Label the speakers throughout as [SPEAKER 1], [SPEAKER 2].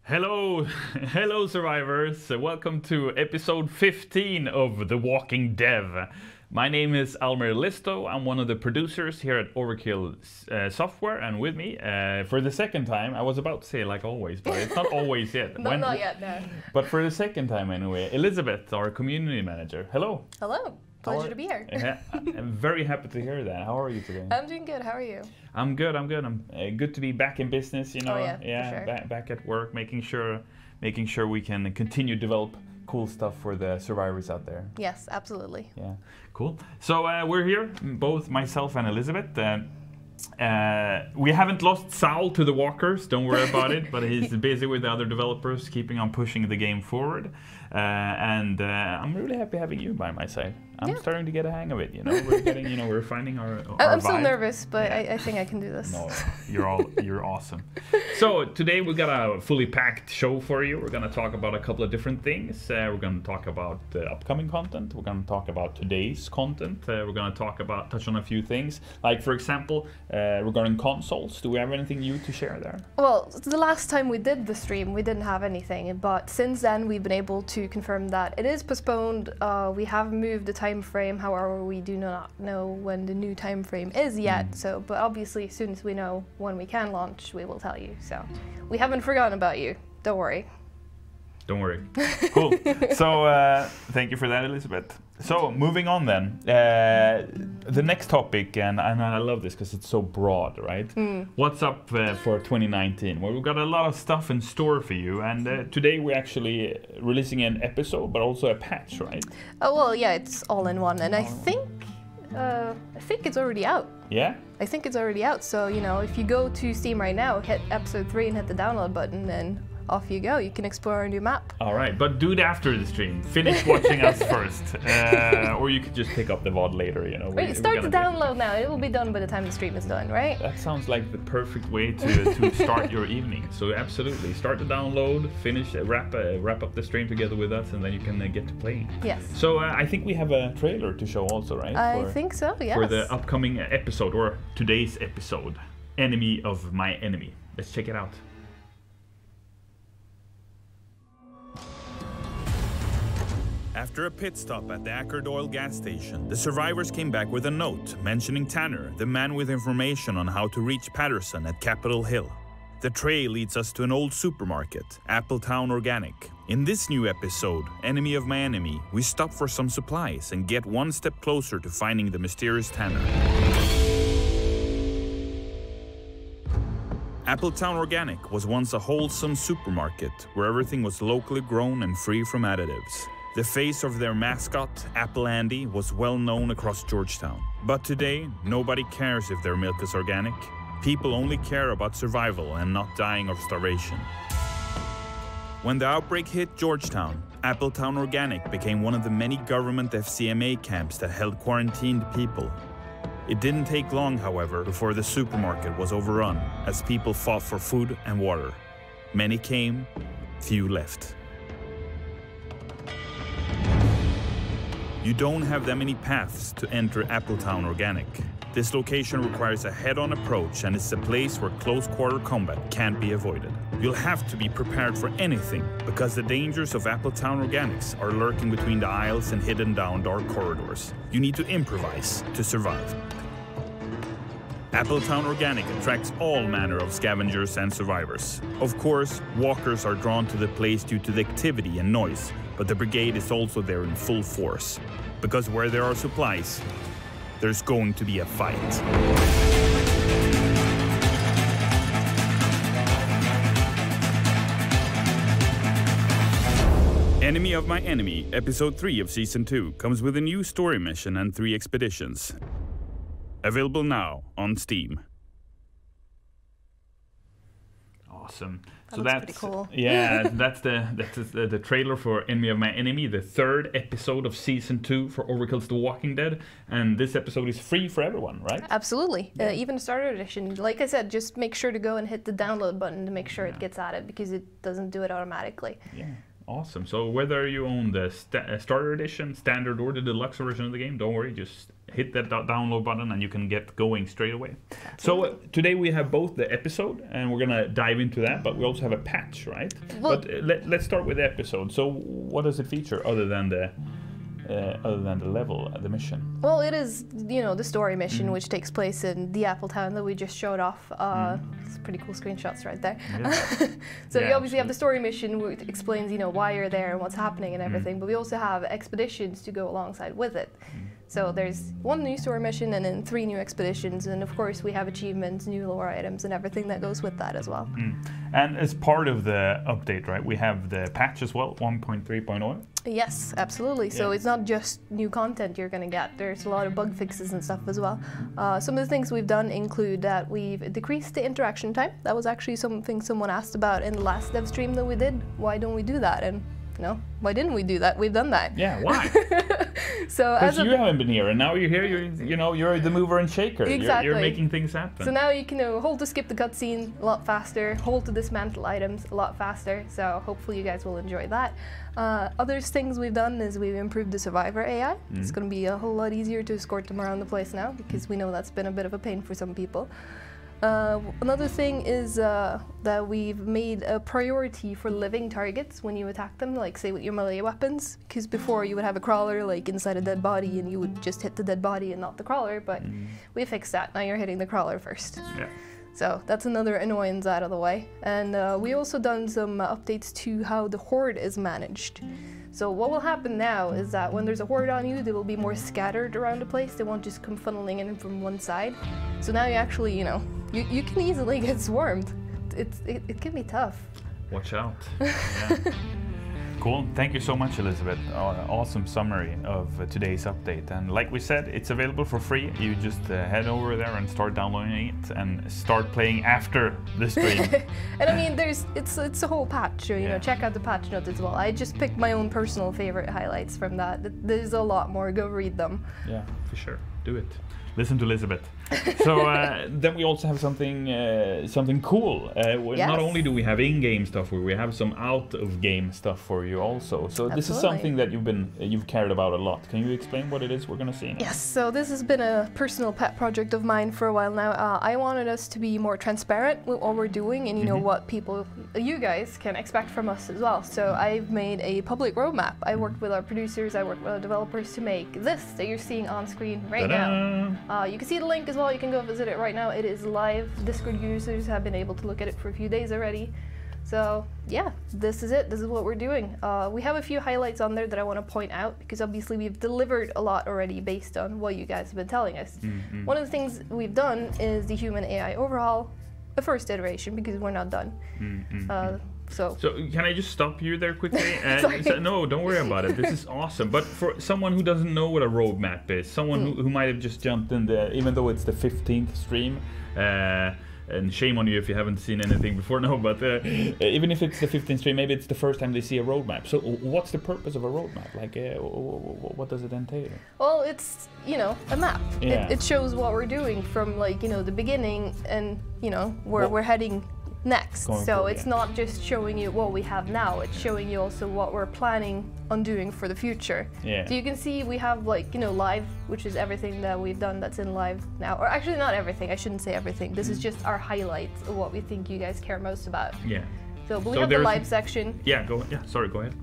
[SPEAKER 1] Hello, hello survivors. Welcome to episode 15 of The Walking Dev. My name is Almir and Elisabeth. I'm one of the producers here at Overkill software, and with me for the second time, I was about to say like always, but it's not always yet.
[SPEAKER 2] Not yet, no.
[SPEAKER 1] But for the second time anyway, Elisabeth, our community manager. Hello.
[SPEAKER 2] Hello. Pleasure to be here.
[SPEAKER 1] I'm very happy to hear that. How are you today?
[SPEAKER 2] I'm doing good. How are you?
[SPEAKER 1] I'm good. I'm good to be back in business. You know,
[SPEAKER 2] for sure.
[SPEAKER 1] back at work, making sure we can continue to develop cool stuff for the survivors out there.
[SPEAKER 2] Yes, absolutely.
[SPEAKER 1] Yeah, cool. So we're here, both myself and Elisabeth. We haven't lost Saul to the walkers, don't worry about it, but he's busy with the other developers, keeping on pushing the game forward. And I'm really happy having you by my side. I'm starting to get a hang of it, you know. We're finding our
[SPEAKER 2] I'm
[SPEAKER 1] vibe.
[SPEAKER 2] still nervous, but I think I can do this.
[SPEAKER 1] No, you're awesome. So today we got a fully packed show for you. We're gonna talk about a couple of different things. We're gonna talk about upcoming content. We're gonna talk about today's content. We're gonna touch on a few things, like for example, regarding consoles. Do we have anything new to share there?
[SPEAKER 2] Well, the last time we did the stream, we didn't have anything, but since then we've been able to confirm that it is postponed. We have moved the time frame, however we do not know when the new time frame is yet. So, but obviously as soon as we know when we can launch, we will tell you. So we haven't forgotten about you, don't worry.
[SPEAKER 1] Don't worry. Cool. So thank you for that, Elisabeth. So moving on then, the next topic, and I love this because it's so broad, right? What's up for 2019? Well, we've got a lot of stuff in store for you, and today we're actually releasing an episode, but also a patch, right?
[SPEAKER 2] Oh well, yeah, it's all in one, and I think it's already out.
[SPEAKER 1] Yeah?
[SPEAKER 2] I think it's already out. So you know, if you go to Steam right now, hit episode 3 and hit the download button, and off you go. You can explore our new map.
[SPEAKER 1] All right, but do it after the stream. Finish watching us first, or you could just pick up the VOD later. You know.
[SPEAKER 2] Wait, start the download now. It will be done by the time the stream is done, right?
[SPEAKER 1] That sounds like the perfect way to start your evening. So absolutely, start the download, finish, wrap up the stream together with us, and then you can get to playing.
[SPEAKER 2] Yes.
[SPEAKER 1] So I think we have a trailer to show also, right?
[SPEAKER 2] I think so. Yes.
[SPEAKER 1] For the upcoming episode or today's episode, Enemy of My Enemy. Let's check it out. After a pit stop at the Ackerd Oil gas station, the survivors came back with a note mentioning Tanner, the man with information on how to reach Patterson at Capitol Hill. The trail leads us to an old supermarket, Appletown Organic. In this new episode, Enemy of My Enemy, we stop for some supplies and get one step closer to finding the mysterious Tanner. Appletown Organic was once a wholesome supermarket where everything was locally grown and free from additives. The face of their mascot, Apple Andy, was well known across Georgetown. But today, nobody cares if their milk is organic. People only care about survival and not dying of starvation. When the outbreak hit Georgetown, Appletown Organic became one of the many government FCMA camps that held quarantined people. It didn't take long, however, before the supermarket was overrun as people fought for food and water. Many came, few left. You don't have that many paths to enter Appletown Organic. This location requires a head-on approach, and it's a place where close-quarter combat can't be avoided. You'll have to be prepared for anything, because the dangers of Appletown Organics are lurking between the aisles and hidden down dark corridors. You need to improvise to survive. Appletown Organic attracts all manner of scavengers and survivors. Of course, walkers are drawn to the place due to the activity and noise, but the brigade is also there in full force. Because where there are supplies, there's going to be a fight. Enemy of My Enemy, Episode 3 of Season 2, comes with a new story mission and 3 expeditions. Available now on Steam. Awesome.
[SPEAKER 2] So that's pretty cool.
[SPEAKER 1] Yeah, that's the trailer for Enemy of My Enemy, the 3rd episode of Season 2 for Overkill's The Walking Dead. And this episode is free for everyone, right?
[SPEAKER 2] Absolutely. Yeah. Even the starter edition. Like I said, just make sure to go and hit the download button to make sure it gets added, because it doesn't do it automatically.
[SPEAKER 1] Yeah. Awesome. So whether you own the starter edition, standard, or the deluxe version of the game, don't worry, just hit that download button and you can get going straight away. So today we have both the episode, and we're gonna dive into that, but we also have a patch, right?
[SPEAKER 2] Well,
[SPEAKER 1] but let's start with the episode. So what does it feature other than the level, the mission?
[SPEAKER 2] Well, it is, the story mission, which takes place in the Apple Town that we just showed off. It's pretty cool screenshots right there. Yeah. So you obviously have the story mission, which explains, why you're there and what's happening and everything. But we also have expeditions to go alongside with it. So there's 1 new story mission and then 3 new expeditions, and of course we have achievements, new lore items, and everything that goes with that as well.
[SPEAKER 1] And as part of the update, right, we have the patch as well, 1.3.0.
[SPEAKER 2] Yes, absolutely. So it's not just new content you're going to get. There's a lot of bug fixes and stuff as well. Some of the things we've done include that we've decreased the interaction time. That was actually something someone asked about in the last dev stream that we did. Why don't we do that? And why didn't we do that? We've done that.
[SPEAKER 1] Yeah, why?
[SPEAKER 2] So
[SPEAKER 1] because you haven't been here, and now you're here. You're the mover and shaker.
[SPEAKER 2] Exactly.
[SPEAKER 1] You're making things happen.
[SPEAKER 2] So now you can hold to skip the cutscene a lot faster, hold to dismantle items a lot faster. So hopefully you guys will enjoy that. Other things we've done is we've improved the survivor AI. It's going to be a whole lot easier to escort them around the place now, because we know that's been a bit of a pain for some people. Another thing is that we've made a priority for living targets when you attack them, like say with your melee weapons, because before you would have a crawler like inside a dead body and you would just hit the dead body and not the crawler, but we fixed that. Now you're hitting the crawler first. Yeah. So that's another annoyance out of the way. And we also done some updates to how the horde is managed. So what will happen now is that when there's a horde on you, they will be more scattered around the place. They won't just come funneling in from one side. So now you actually, you can easily get swarmed. It can be tough.
[SPEAKER 1] Watch out. Yeah. Cool. Thank you so much, Elisabeth. Awesome summary of today's update. And like we said, it's available for free. You just head over there and start downloading it and start playing after the stream.
[SPEAKER 2] And I mean, it's a whole patch. Check out the patch notes as well. I just picked my own personal favorite highlights from that. There's a lot more. Go read them.
[SPEAKER 1] Yeah, for sure. Do it. Listen to Elisabeth. So then we also have something cool. Not only do we have in-game stuff, we have some out-of-game stuff for you also. So this is something that you've cared about a lot. Can you explain what it is we're going to see now?
[SPEAKER 2] Yes. So this has been a personal pet project of mine for a while now. I wanted us to be more transparent with what we're doing and what you guys can expect from us as well. So I've made a public roadmap. I worked with our producers, I worked with our developers to make this that you're seeing on screen right now. You can see the link as well. You can go visit it right now. It is live. Discord users have been able to look at it for a few days already. So yeah, this is it. This is what we're doing. We have a few highlights on there that I want to point out, because obviously we've delivered a lot already based on what you guys have been telling us. One of the things we've done is the human AI overhaul, the first iteration, because we're not done. So
[SPEAKER 1] can I just stop you there quickly? No, don't worry about it. This is awesome. But for someone who doesn't know what a roadmap is, someone who might have just jumped in even though it's the 15th stream, and shame on you if you haven't seen anything before, no, but even if it's the 15th stream, maybe it's the first time they see a roadmap. So what's the purpose of a roadmap? Like, what does it entail?
[SPEAKER 2] Well, it's, a map.
[SPEAKER 1] Yeah.
[SPEAKER 2] It shows what we're doing from, the beginning and, where we're heading next. So it's not just showing you what we have now, it's showing you also what we're planning on doing for the future.
[SPEAKER 1] Yeah.
[SPEAKER 2] So you can see we have live, which is everything that we've done that's in live now. Or actually not everything, I shouldn't say everything. This is just our highlights of what we think you guys care most about.
[SPEAKER 1] Yeah.
[SPEAKER 2] So we have the live section.
[SPEAKER 1] Yeah, go ahead.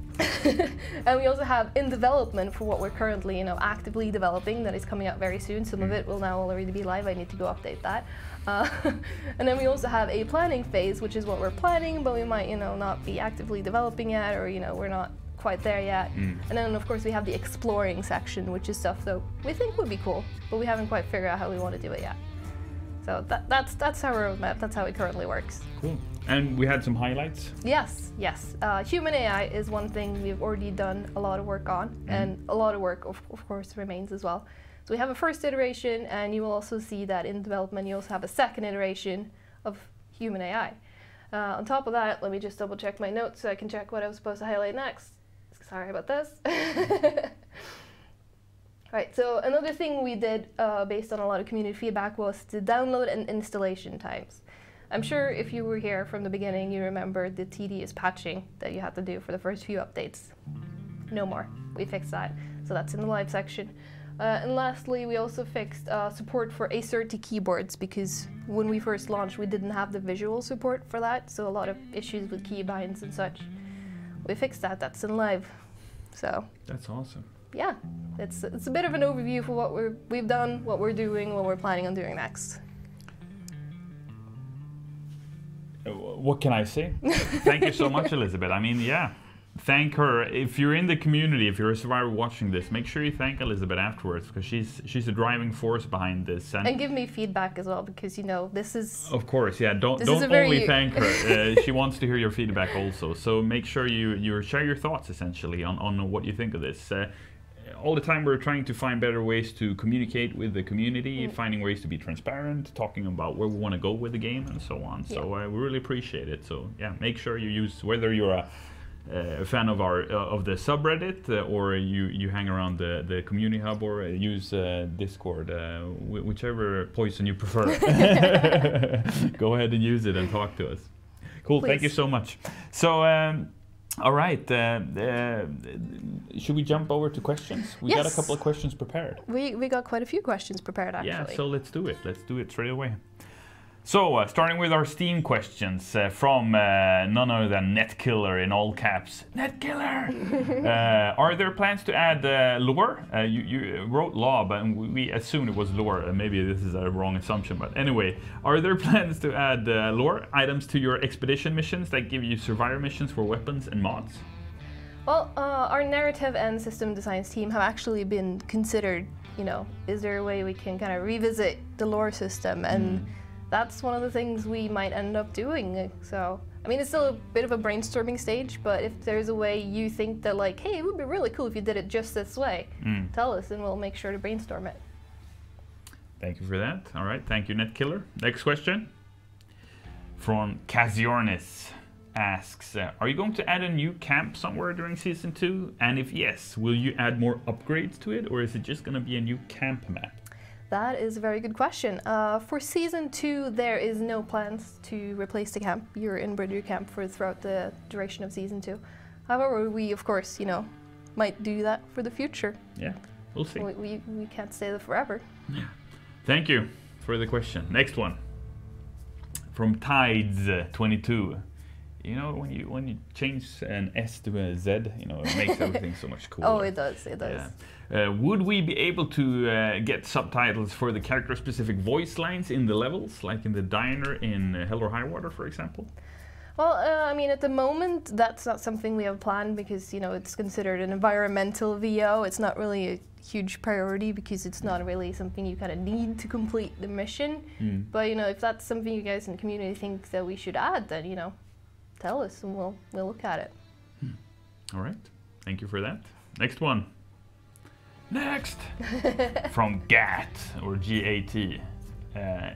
[SPEAKER 2] And we also have in development for what we're currently, actively developing that is coming out very soon. Some of it will now already be live. I need to go update that. And then we also have a planning phase, which is what we're planning, but we might, not be actively developing yet, or, we're not quite there yet. And then, of course, we have the exploring section, which is stuff that we think would be cool, but we haven't quite figured out how we want to do it yet. So that's our roadmap. That's how it currently works.
[SPEAKER 1] Cool. And we had some highlights?
[SPEAKER 2] Yes. Human AI is one thing we've already done a lot of work on, and a lot of work, of course, remains as well. So we have a first iteration, and you will also see that in development you also have a second iteration of human AI. On top of that, let me just double check my notes so I can check what I was supposed to highlight next. Sorry about this. Right, so another thing we did based on a lot of community feedback was the download and installation times. I'm sure if you were here from the beginning, you remember the tedious patching that you had to do for the first few updates. No more. We fixed that. So that's in the live section. And lastly, we also fixed support for A30 keyboards, because when we first launched, we didn't have the visual support for that. So a lot of issues with keybinds and such. We fixed that. That's in live. So
[SPEAKER 1] that's awesome.
[SPEAKER 2] Yeah, it's a bit of an overview for what we've done, what we're doing, what we're planning on doing next.
[SPEAKER 1] What can I say? Thank you so much, Elisabeth. I mean, yeah. Thank her. If you're in the community, if you're a survivor watching this, make sure you thank Elisabeth afterwards, because she's the driving force behind this. And
[SPEAKER 2] give me feedback as well, because, you know, this is...
[SPEAKER 1] Of course, yeah. Don't only thank her. She wants to hear your feedback also. So make sure you share your thoughts, essentially, on what you think of this. All the time we're trying to find better ways to communicate with the community, finding ways to be transparent, talking about where we want to go with the game and so on. So we really appreciate it. So yeah, make sure you use, whether you're a fan of the subreddit or you hang around the community hub, or use Discord, whichever poison you prefer. Go ahead and use it and talk to us. Cool. Please. Thank you so much. So all right, should we jump over to questions? We got a couple of questions prepared.
[SPEAKER 2] We got quite a few questions prepared, actually.
[SPEAKER 1] Yeah, so let's do it. Let's do it straight away. So, starting with our Steam questions from none other than Netkiller in all caps. Netkiller! Are there plans to add lore? You wrote law, but we assumed it was lore. Maybe this is a wrong assumption, but anyway. Are there plans to add lore items to your expedition missions that give you survivor missions for weapons and mods?
[SPEAKER 2] Well, our narrative and system designs team have actually been considered, you know, is there a way we can kind of revisit the lore system? And that's one of the things we might end up doing. So, I mean, it's still a bit of a brainstorming stage, but if there's a way you think that, like, hey, it would be really cool if you did it just this way, tell us and we'll make sure to brainstorm it.
[SPEAKER 1] Thank you for that. All right, thank you, Netkiller. Next question from Casiornis asks, are you going to add a new camp somewhere during Season 2? And if yes, will you add more upgrades to it, or is it just going to be a new camp map?
[SPEAKER 2] That is a very good question. For Season 2, there is no plans to replace the camp. You're inbred your camp throughout the duration of Season 2. However, we, of course, you know, might do that for the future.
[SPEAKER 1] Yeah, we'll see.
[SPEAKER 2] We can't stay there forever.
[SPEAKER 1] Yeah. Thank you for the question. Next one. From Tides22. You know, when you change an S to a Z, you know, it makes everything so much cooler.
[SPEAKER 2] Oh, it does. It does.
[SPEAKER 1] Yeah. Would we be able to get subtitles for the character-specific voice lines in the levels, like in the diner in Hell or High Water, for example?
[SPEAKER 2] Well, I mean, at the moment, that's not something we have planned because, you know, it's considered an environmental VO. It's not really a huge priority because it's not really something you kind of need to complete the mission. But, you know, if that's something you guys in the community think that we should add, then, you know, tell us and we'll look at it.
[SPEAKER 1] All right. Thank you for that. Next one. Next! From GAT, or G-A-T.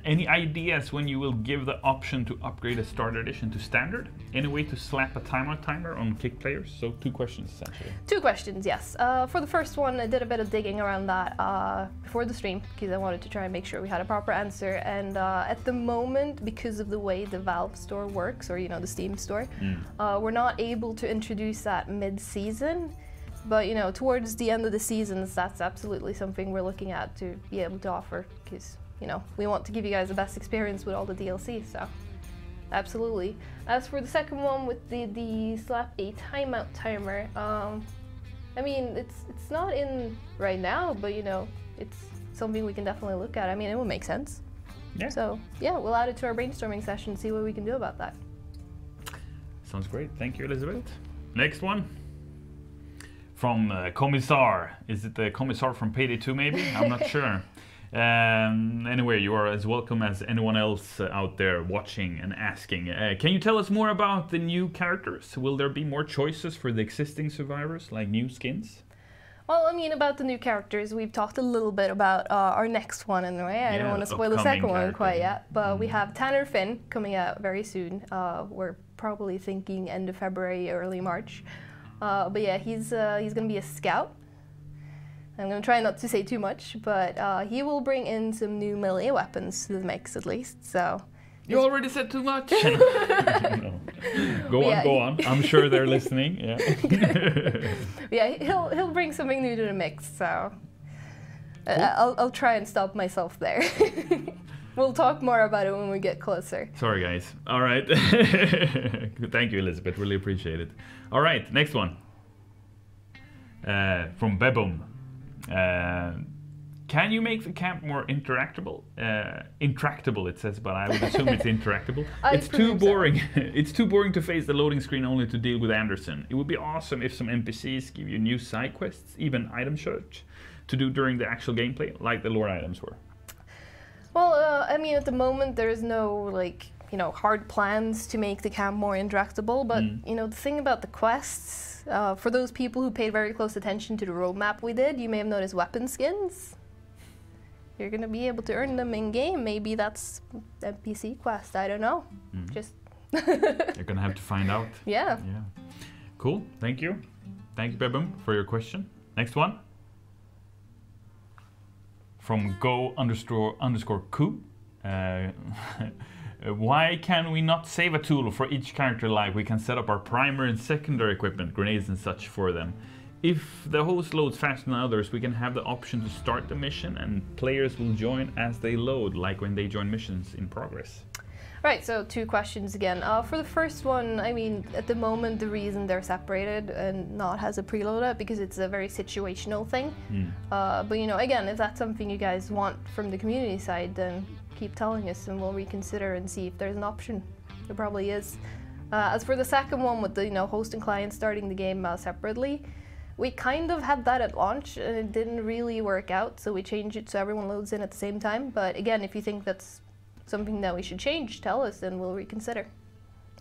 [SPEAKER 1] Any ideas when you will give the option to upgrade a starter edition to standard? Any way to slap a timeout timer on kick players? So 2 questions, essentially. 2 questions,
[SPEAKER 2] yes. For the first one, I did a bit of digging around that before the stream, because I wanted to try and make sure we had a proper answer. And at the moment, because of the way the Valve store works, or, you know, the Steam store, we're not able to introduce that mid-season. But, you know, towards the end of the seasons, that's absolutely something we're looking at to be able to offer, because, you know, we want to give you guys the best experience with all the DLC, so absolutely. As for the second one with the slap a timeout timer, I mean, it's not in right now, but, you know, it's something we can definitely look at. I mean, it would make sense.
[SPEAKER 1] Yeah.
[SPEAKER 2] So, yeah, we'll add it to our brainstorming session, see what we can do about that.
[SPEAKER 1] Sounds great. Thank you, Elisabeth. Next one. From Commissar. Is it the Commissar from Payday 2 maybe? I'm not sure. Anyway, you are as welcome as anyone else out there watching and asking. Can you tell us more about the new characters? Will there be more choices for the existing survivors, like new skins?
[SPEAKER 2] Well, I mean, about the new characters, we've talked a little bit about our next one anyway. I don't want to spoil the second one quite yet, but we have Tanner Finn coming out very soon. We're probably thinking end of February, early March. But yeah, he's going to be a scout. I'm going to try not to say too much, but he will bring in some new melee weapons to the mix at least. So
[SPEAKER 1] You already said too much. No. Go on. I'm sure they're listening. Yeah.
[SPEAKER 2] Yeah, he'll bring something new to the mix. So I'll try and stop myself there. We'll talk more about it when we get closer.
[SPEAKER 1] Sorry, guys. All right. Thank you, Elisabeth. Really appreciate it. All right, next one. From Bebum. Can you make the camp more interactable? Intractable, it says, but I would assume it's interactable. It's too boring. It's too boring to face the loading screen only to deal with Anderson. It would be awesome if some NPCs give you new side quests, even item search, to do during the actual gameplay, like the lore items were.
[SPEAKER 2] Well, I mean, at the moment there is no hard plans to make the camp more interactable. But the thing about the quests, for those people who paid very close attention to the roadmap we did, you may have noticed weapon skins. You're gonna be able to earn them in game. Maybe that's NPC quest. I don't know. Just
[SPEAKER 1] you're gonna have to find out.
[SPEAKER 2] Yeah.
[SPEAKER 1] Yeah. Cool. Thank you. Thank you, Bebum, for your question. Next one. From go__coup. Why can we not save a tool for each character like we can set up our primary and secondary equipment, grenades and such for them? If the host loads faster than others, we can have the option to start the mission and players will join as they load, like when they join missions in progress.
[SPEAKER 2] Right, so 2 questions again. For the first one, I mean, at the moment the reason they're separated and not has a preload up because it's a very situational thing. But again, if that's something you guys want from the community side, then keep telling us and we'll reconsider and see if there's an option. There probably is. As for the second one with the host and client starting the game separately, we kind of had that at launch and it didn't really work out, so we changed it so everyone loads in at the same time. But again, if you think that's something that we should change, tell us and we'll reconsider.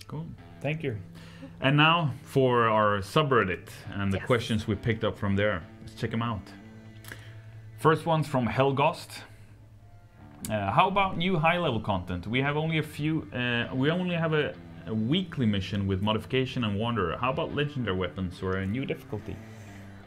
[SPEAKER 1] Cool, thank you. And now for our subreddit and the questions we picked up from there. Let's check them out. First one's from Helgost. How about new high-level content? We have only a few. We only have a weekly mission with modification and wanderer. How about legendary weapons or a new difficulty?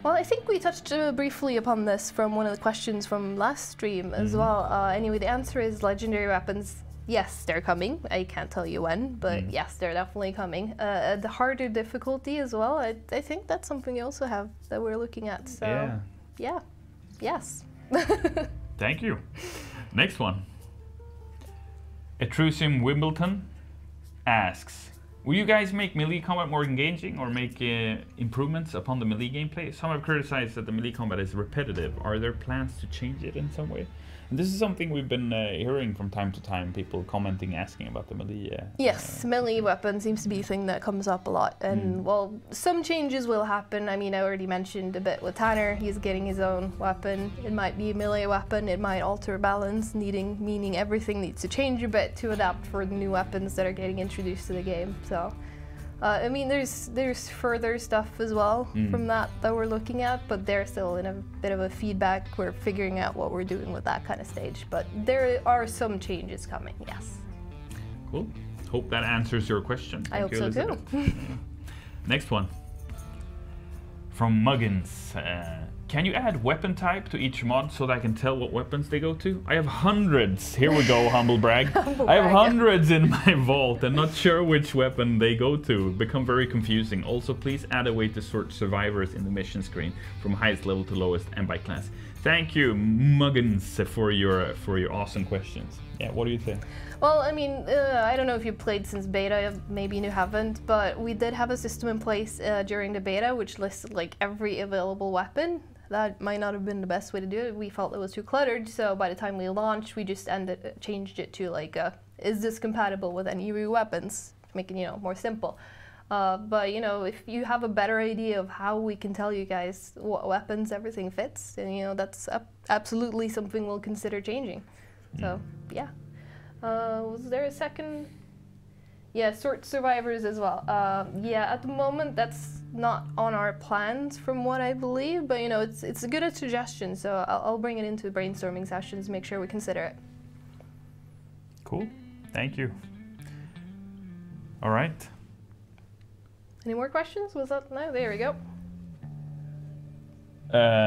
[SPEAKER 2] Well, I think we touched briefly upon this from one of the questions from last stream as well. Anyway, the answer is legendary weapons. Yes, they're coming. I can't tell you when, but yes, they're definitely coming. The harder difficulty as well. I think that's something you also have that we're looking at. So yeah, yes.
[SPEAKER 1] Thank you. Next one. Etrusium Wimbledon asks, will you guys make melee combat more engaging or make improvements upon the melee gameplay? Some have criticized that the melee combat is repetitive. Are there plans to change it in some way? And this is something we've been hearing from time to time, people commenting, asking about the melee.
[SPEAKER 2] Yes, melee weapon seems to be a thing that comes up a lot. And well, some changes will happen. I mean, I already mentioned a bit with Tanner. He's getting his own weapon. It might be a melee weapon. It might alter balance, meaning everything needs to change a bit to adapt for the new weapons that are getting introduced to the game. So, I mean, there's further stuff as well from that we're looking at, but they're still in a bit of a feedback. We're figuring out what we're doing with that kind of stage, but there are some changes coming, yes.
[SPEAKER 1] Cool. Hope that answers your question.
[SPEAKER 2] I hope so too.
[SPEAKER 1] Next one. From Muggins. Can you add weapon type to each mod so that I can tell what weapons they go to? I have hundreds. Here we go, humble brag. I have hundreds in my vault and not sure which weapon they go to. Become very confusing. Also, please add a way to sort survivors in the mission screen from highest level to lowest and by class. Thank you, Muggins, for your awesome questions. Yeah, what do you think?
[SPEAKER 2] Well, I mean, I don't know if you've played since beta, maybe you haven't, but we did have a system in place during the beta which listed like every available weapon. That might not have been the best way to do it. We felt it was too cluttered, so by the time we launched, we just changed it to like, is this compatible with any new weapons? To make it, more simple. But if you have a better idea of how we can tell you guys what weapons everything fits, then that's absolutely something we'll consider changing. So yeah. Was there a second? Yeah, sort survivors as well. Yeah, at the moment that's not on our plans from what I believe, but it's a good suggestion, so I'll bring it into brainstorming sessions, make sure we consider it.
[SPEAKER 1] Cool, thank you. All right.
[SPEAKER 2] Any more questions? Was that, no, there we go.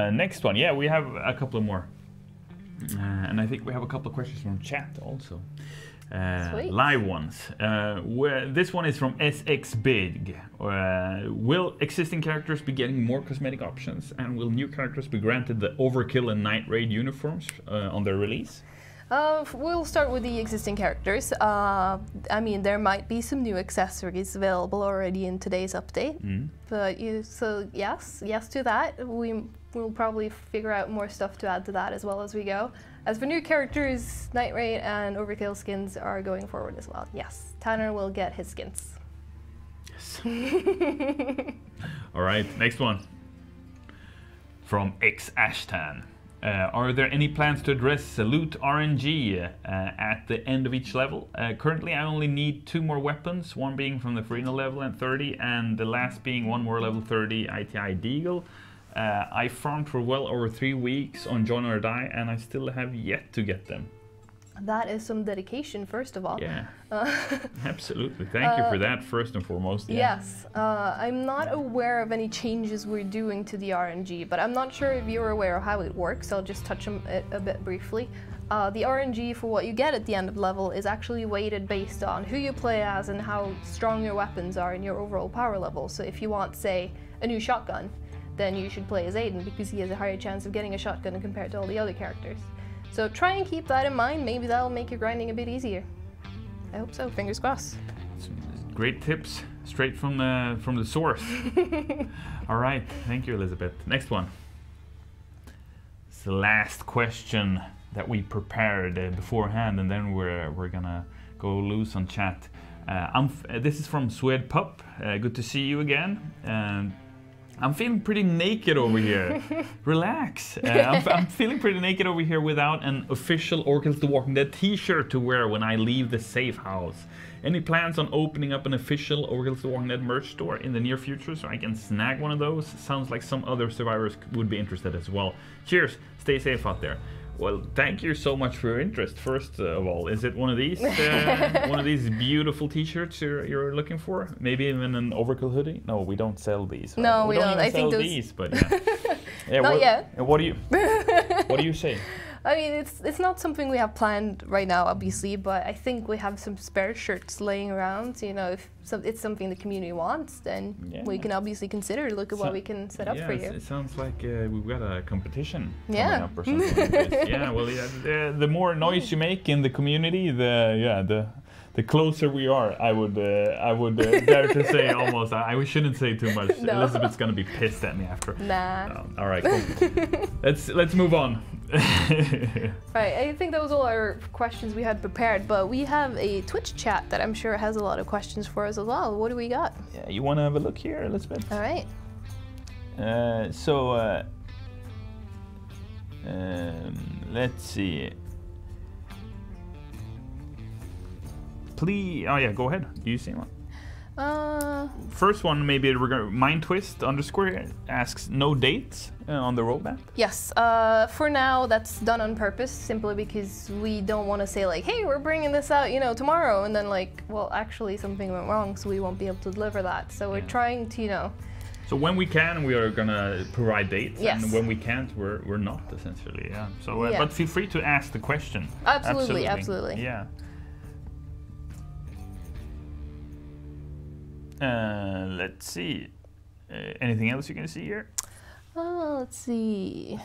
[SPEAKER 1] Next one, yeah, we have a couple of more. And I think we have a couple of questions from chat also. live ones. This one is from SX Big. Will existing characters be getting more cosmetic options, and will new characters be granted the Overkill and Night Raid uniforms on their release?
[SPEAKER 2] We'll start with the existing characters. I mean, there might be some new accessories available already in today's update. But so yes to that. We'll probably figure out more stuff to add to that as well as we go. As for new characters, Night Raid and Overkill skins are going forward as well. Yes, Tanner will get his skins.
[SPEAKER 1] Yes. All right, next one. From X Ashtan. Are there any plans to address loot RNG at the end of each level? Currently I only need 2 more weapons, one being from the Farina level at 30 and the last being 1 more level 30 ITI Deagle. I farmed for well over 3 weeks on Join or Die and I still have yet to get them.
[SPEAKER 2] That is some dedication, first of all.
[SPEAKER 1] Yeah, absolutely. Thank you for that, first and foremost. Yeah.
[SPEAKER 2] Yes, I'm not aware of any changes we're doing to the RNG, but I'm not sure if you're aware of how it works. I'll just touch on it a bit briefly. The RNG for what you get at the end of level is actually weighted based on who you play as and how strong your weapons are in your overall power level. So if you want, say, a new shotgun, then you should play as Aiden because he has a higher chance of getting a shotgun compared to all the other characters. So try and keep that in mind. Maybe that'll make your grinding a bit easier. I hope so. Fingers crossed.
[SPEAKER 1] Great tips, straight from the source. All right, thank you, Elisabeth. Next one. It's the last question that we prepared beforehand, and then we're gonna go loose on chat. This is from Swed Pup. Good to see you again. I'm feeling pretty naked over here. Relax. I'm feeling pretty naked over here without an official Overkill The Walking Dead t-shirt to wear when I leave the safe house. Any plans on opening up an official Overkill The Walking Dead merch store in the near future so I can snag one of those? Sounds like some other survivors would be interested as well. Cheers. Stay safe out there. Well, thank you so much for your interest. First of all, is it one of these beautiful T-shirts you're looking for? Maybe even an Overkill hoodie? No, we don't sell these.
[SPEAKER 2] No, we don't.
[SPEAKER 1] I think these, but yeah. Yeah,
[SPEAKER 2] not yet.
[SPEAKER 1] What do you say?
[SPEAKER 2] I mean, it's not something we have planned right now, obviously, but I think we have some spare shirts laying around. So, you know, if it's something the community wants, then we can obviously consider look at what we can set up for you.
[SPEAKER 1] It sounds like we've got a competition coming up or something like this. Yeah, well, the more noise you make in the community, the closer we are. I would dare to say almost. I shouldn't say too much. No. Elisabeth's gonna be pissed at me after.
[SPEAKER 2] Nah.
[SPEAKER 1] All right, cool. Let's move on.
[SPEAKER 2] Right, I think that was all our questions we had prepared, but we have a Twitch chat that I'm sure has a lot of questions for us as well. What do we got?
[SPEAKER 1] Yeah, you want to have a look here, Elisabeth?
[SPEAKER 2] All right.
[SPEAKER 1] Let's see. Please, oh yeah, go ahead. Do you see one? First one, maybe Mind Twist _ asks no dates on the roadmap.
[SPEAKER 2] Yes, for now that's done on purpose, simply because we don't want to say like, hey, we're bringing this out, you know, tomorrow, and then like, well, actually something went wrong, so we won't be able to deliver that. So we're trying to, you know.
[SPEAKER 1] So when we can, we are gonna provide dates,
[SPEAKER 2] yes.
[SPEAKER 1] And when we can't, we're not essentially. Yeah. So, but feel free to ask the question.
[SPEAKER 2] Absolutely.
[SPEAKER 1] Yeah. Let's see. Anything else you can see here?
[SPEAKER 2] Let's see.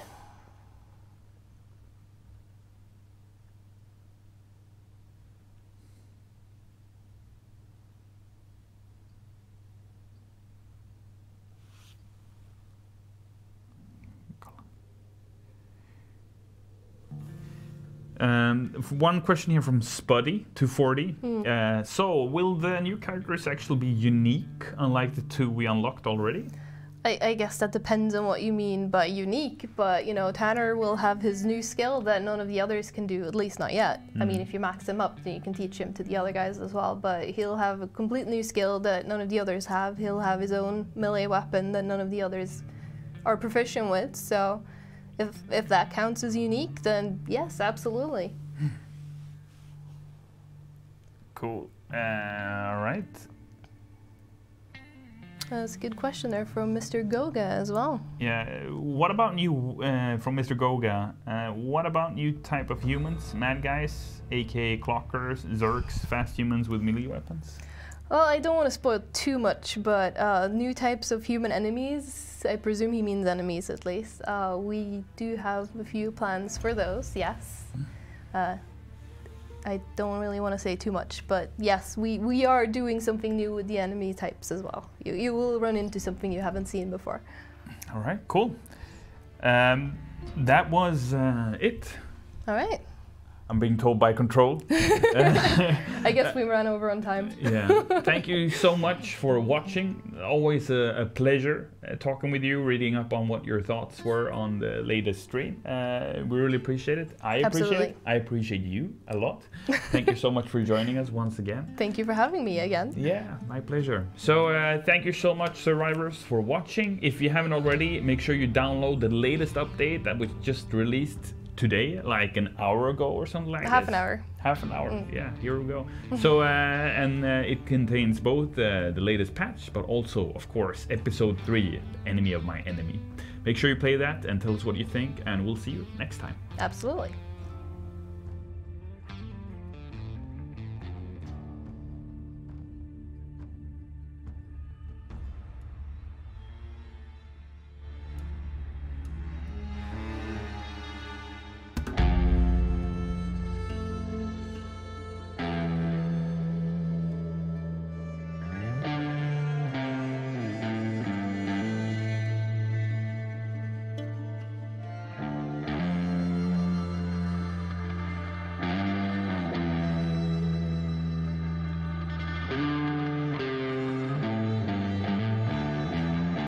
[SPEAKER 1] One question here from Spuddy240. So, will the new characters actually be unique, unlike the 2 we unlocked already?
[SPEAKER 2] I guess that depends on what you mean by unique, but you know, Tanner will have his new skill that none of the others can do, at least not yet. I mean, if you max him up, then you can teach him to the other guys as well, but he'll have a complete new skill that none of the others have. He'll have his own melee weapon that none of the others are proficient with, so if that counts as unique, then yes, absolutely.
[SPEAKER 1] Cool. All right.
[SPEAKER 2] That's a good question there from Mr. Goga as well.
[SPEAKER 1] Yeah, what about you, from Mr. Goga, what about you type of humans? Mad guys, aka clockers, zerks, fast humans with melee weapons?
[SPEAKER 2] Well, I don't want to spoil too much, but new types of human enemies, I presume he means enemies at least. We do have a few plans for those, yes. I don't really want to say too much, but yes, we are doing something new with the enemy types as well. You will run into something you haven't seen before.
[SPEAKER 1] All right, cool. That was it.
[SPEAKER 2] All right.
[SPEAKER 1] I'm being told by control.
[SPEAKER 2] I guess we ran over on time.
[SPEAKER 1] Yeah. Thank you so much for watching. Always a pleasure talking with you, reading up on what your thoughts were on the latest stream. We really appreciate it. I appreciate it. I appreciate you a lot. Thank you so much for joining us once again.
[SPEAKER 2] Thank you for having me again.
[SPEAKER 1] Yeah, my pleasure. So thank you so much, survivors, for watching. If you haven't already, make sure you download the latest update that was just released today, like an hour ago or something like that.
[SPEAKER 2] Half an hour.
[SPEAKER 1] Half an hour, yeah, here we go. So, it contains both the latest patch, but also, of course, episode 3, Enemy of My Enemy. Make sure you play that and tell us what you think, and we'll see you next time.
[SPEAKER 2] Absolutely.